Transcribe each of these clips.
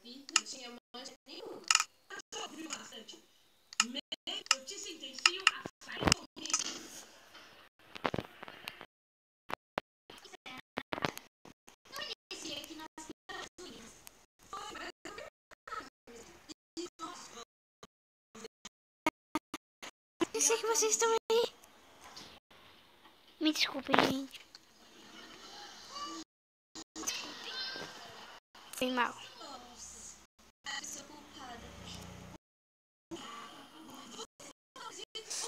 vi, não tinha mancha nenhuma. Abriu bastante. Eu te sentencio a sair comigo. Não iniciei aqui nas unhas. Eu sei que vocês estão aí. Me desculpe, gente. Foi mal.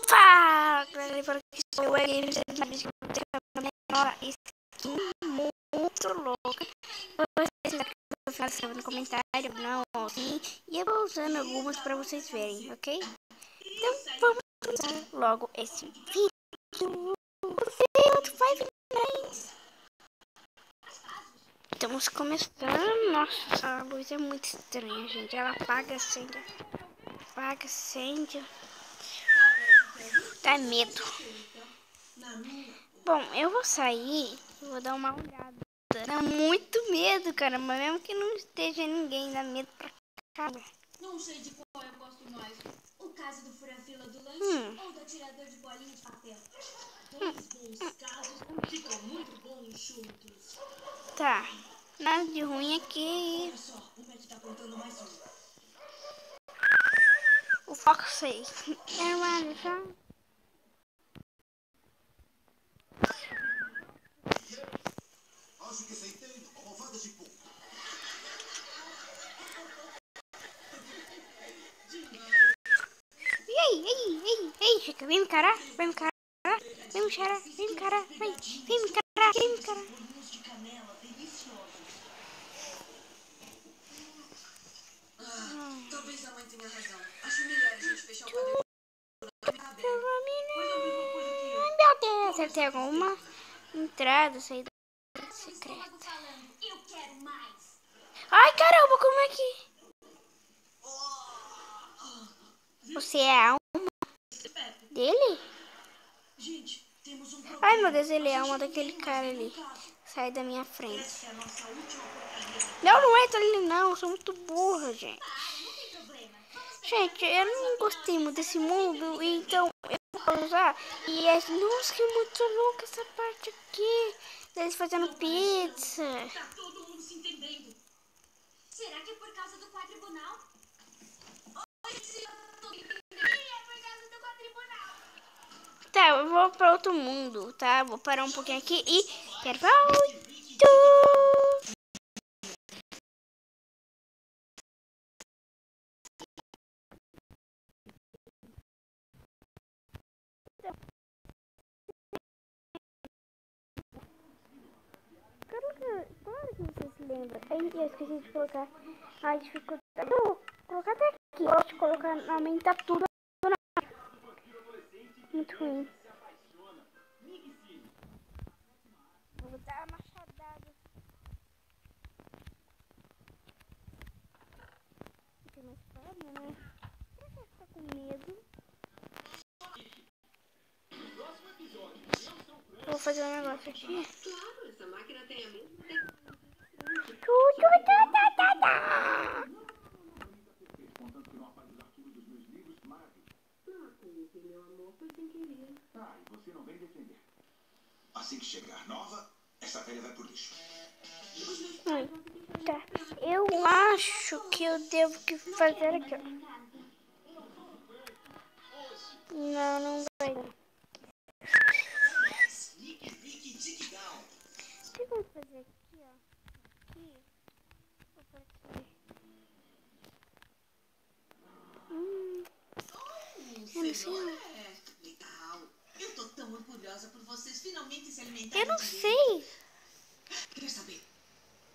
Fala, galera, que sou eu aí. Skin muito louca. Vocês façam no comentário, não, sim. E eu vou usando algumas pra vocês verem, ok? Então vamos começar logo esse vídeo. Estamos começando. Nossa, a luz é muito estranha, gente. Ela apaga, acende. Apaga, acende. Dá medo. Bom, eu vou sair e vou dar uma olhada. Dá muito medo, cara. Mas mesmo que não esteja ninguém, dá medo pra caramba. Não sei de qual eu gosto mais. O caso do fura-fila do lanche ou do atirador de bolinha de papel. Dois bons casos ficam muito bons juntos. Tá. Nada de ruim aqui. Olha só, o Matt tá apontando mais um. O foco 6. É uma já. Acho que sentei uma ovada de pum. Ei, fica, vem me encarar, vai me encarar, vem me encarar, vem me encarar, vem me encarar, vem me encarar. Bolinhos de canela deliciosos. Talvez a mãe tenha razão. Acho melhor a gente fechar o quadro. Ai, meu Deus, você tem alguma entrada, saída secreta? Eu quero mais. Ai, caramba, como é que... Você é a alma dele? Gente, temos um problema. Ai, meu Deus, ele é a alma daquele cara ali. Sai da minha frente. Essa é a nossa última porcaria. Não entra ali não, eu sou muito burra, gente. Não tem problema. Gente, eu não gostei muito desse mundo, então eu vou usar. E é, nossa, que muito louca essa parte aqui. Eles fazendo pizza. Tá todo mundo se entendendo. Será que é por causa do quadribunal? Oi, se eu tô entendendo. É por causa do quadribunal. Tá, eu vou pra outro mundo, tá? Vou parar um pouquinho aqui e... Quero voltar. Claro que você se lembra. Eu esqueci de colocar a dificuldade. Eu vou colocar até aqui. Eu gosto de colocar, aumentar tudo. Muito ruim. Vou dar uma machadada. Tem mais espada, né? Será que ela fica com medo? Vou fazer um negócio aqui. Claro, essa máquina tem a mesma Contanto que não apague os arquivos dos meus livros, maravilha. meu amor, foi sem querer. Ah, e você não vem defender. Assim que chegar nova, essa velha vai pro lixo. Tá. Eu acho que eu devo que fazer aqui, ó. Não vai. O que eu vou fazer aqui, ó? Aqui. Vou por aqui. Eu não sei. Legal. Eu tô tão orgulhosa por vocês finalmente se alimentarem. Eu não direito. sei. Quer saber?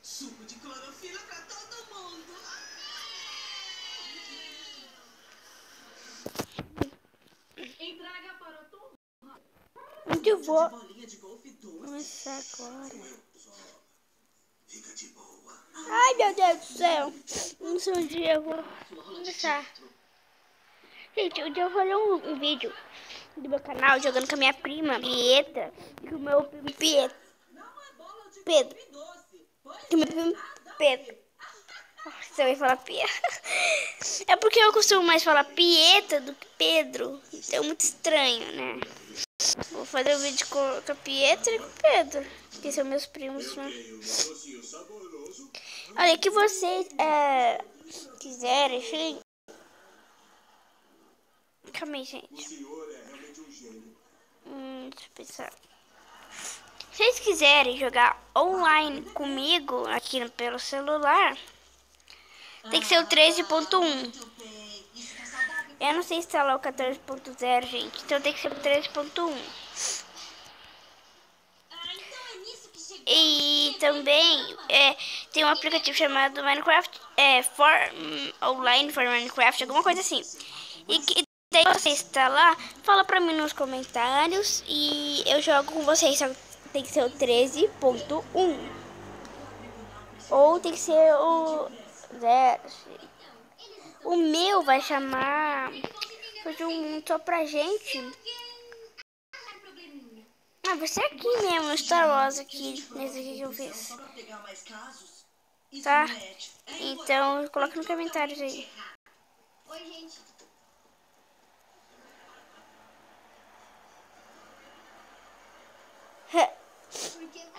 Suco de clorofila pra todo mundo. Entrega para todo mundo. Onde eu vou Bolinha de golfe doce. começar agora? Fica de boa. Ai, meu Deus do céu. Não sei onde eu vou começar. Gente, um dia eu vou fazer um vídeo do meu canal jogando com a minha prima, Pieta, e com o meu primo Pedro. Não é bola de Pedro. golfe doce. Com o meu primo Pedro. Você vai falar Pia. É porque eu costumo mais falar Pieta do que Pedro. Então é muito estranho, né? Vou fazer o vídeo com a Pietra e com o Pedro, que são meus primos, né? Olha, que vocês quiserem, gente. Calma aí, gente. Deixa eu pensar. Se vocês quiserem jogar online comigo aqui pelo celular, tem que ser o 13.1. Eu não sei instalar o 14.0, gente. Então tem que ser o 13.1. E também tem um aplicativo chamado Minecraft Online for Minecraft, alguma coisa assim. E daí você está lá, fala pra mim nos comentários e eu jogo com vocês. Só tem que ser o 13.1. Ou tem que ser o 0. O meu vai chamar só pra gente. Ah, vai ser aqui mesmo, no Star Wars aqui, nesse aqui que eu fiz. Tá? Então, coloca nos comentários aí. Oi, gente.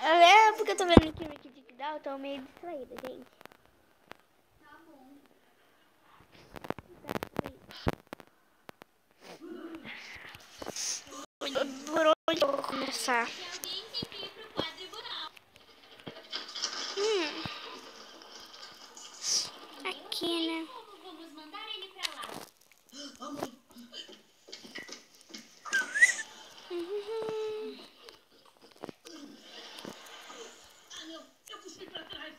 É porque eu tô vendo aqui no TikTok, eu tô meio distraída, gente. Tá bom. Por onde eu vou começar? Se alguém tem que ir pro quadribunal. Aqui, né? Como vamos mandar ele pra lá? Ah, não. Eu puxei pra trás.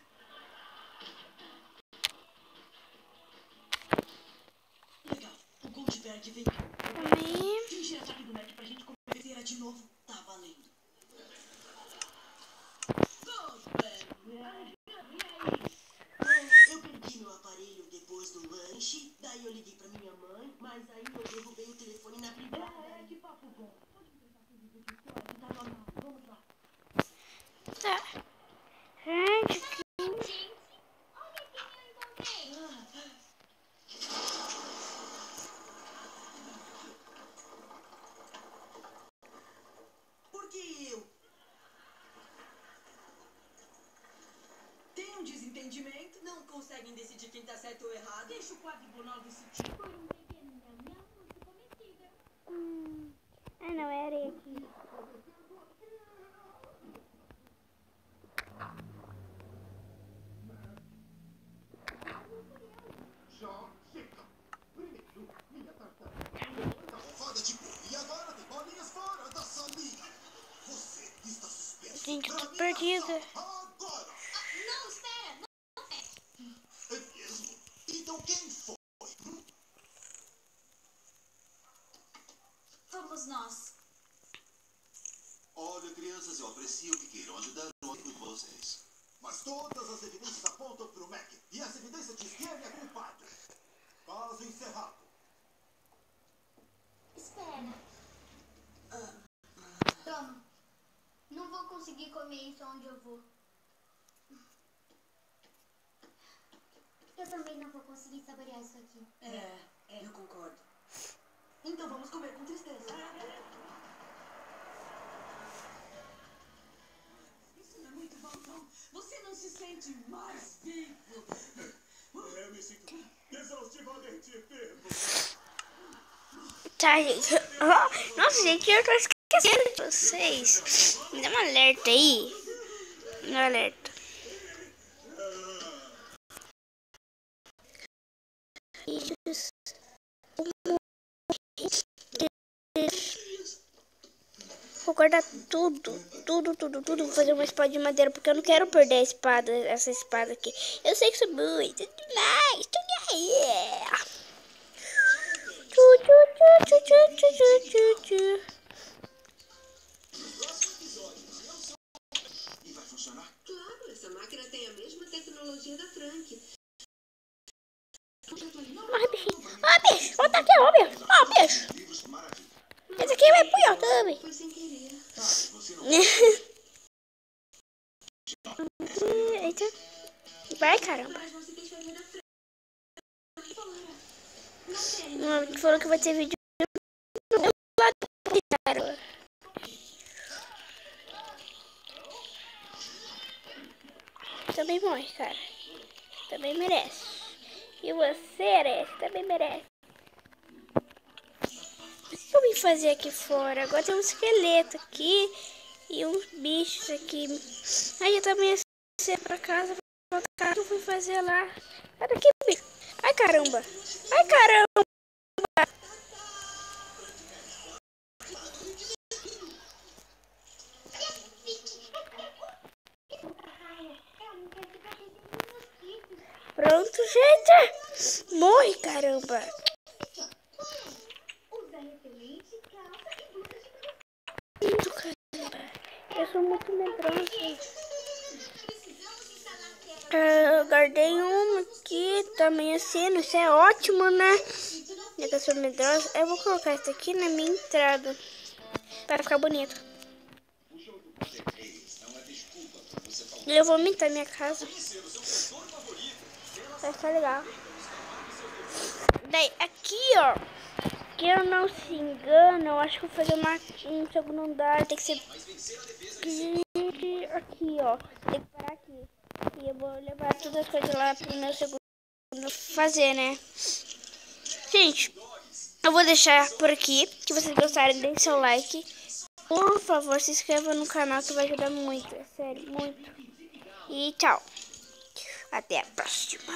Legal. O Goldberg veio. Também. Finge ataque do Mac pra gente convencer de novo. Tá valendo. Goldberg. E aí? Eu perdi meu aparelho depois do lanche. Daí eu liguei pra minha mãe. Mas aí eu derrubei o telefone na privada. Que papo bom. Pode tentar fazer isso de fora. Tá normal. Vamos lá. Tá. Gente, Gente, olha quem eu encontrei. Por que eu? Tem um desentendimento? Não conseguem decidir quem tá certo ou errado? Deixa o quadribunal decidir. Por um pequeno nham-nham muito comestível. Ah, não, é areia aqui. E agora tem bolinhas fora da salinha. Você está suspenso. Gente, eu tô perdida. Agora. Não, espera. É mesmo? Então quem foi? Fomos nós. Olha, crianças, eu aprecio que queiram ajudar o amigo de vocês. Mas todas as evidências apontam para o Mac. E essa evidência diz que ele é culpado. Caso encerrado. Espera. Toma. Não vou conseguir comer isso onde eu vou. Eu também não vou conseguir saborear isso aqui. Eu concordo. Então vamos comer com tristeza. Isso não é muito bom, Tom. Você não se sente mais vivo. Eu me sinto exaustivamente vivo. Tá, gente. Nossa, gente, eu tô esquecendo de vocês. Me dá um alerta aí. Me dá um alerta. Vou guardar tudo. Vou fazer uma espada de madeira, porque eu não quero perder a espada, essa espada aqui. Eu sei que sou muito demais. E vai funcionar? Claro, essa máquina tem a mesma tecnologia da Frank. Morre, bichinho. Ó, bicho. Volta aqui, ó, bicho. Ó, bicho. Livros, maravilha. Esse aqui vai pro YouTube. Foi sem querer. Você não Eita. Vai, caramba. Mas você quis fazer a Falou que vai ter vídeo cara. Também morre, cara. Também merece. E você, também merece. O que eu vim fazer aqui fora? Agora tem um esqueleto aqui e uns bichos aqui. Aí eu também ia pra casa. O que eu fui fazer lá? Sai daqui, bicho. Ai, caramba. Ai, caramba. Pronto, gente. Morre, caramba. Eu sou muito medrosa. Eu guardei uma aqui também assim. Isso é ótimo, né? Já que eu sou medrosa. Eu vou colocar isso aqui na minha entrada para ficar bonito. E eu vou aumentar minha casa. Vai ficar legal. Daí, aqui, ó. Que eu não se engano, eu acho que vou fazer um segundo andar. Tem que ser aqui, ó. Tem que parar aqui. E eu vou levar todas as coisas lá pro meu segundo fazer, né? Gente, eu vou deixar por aqui. Se vocês gostarem, deixe seu like. Por favor, se inscreva no canal que vai ajudar muito. É sério, muito. E tchau. Até a próxima.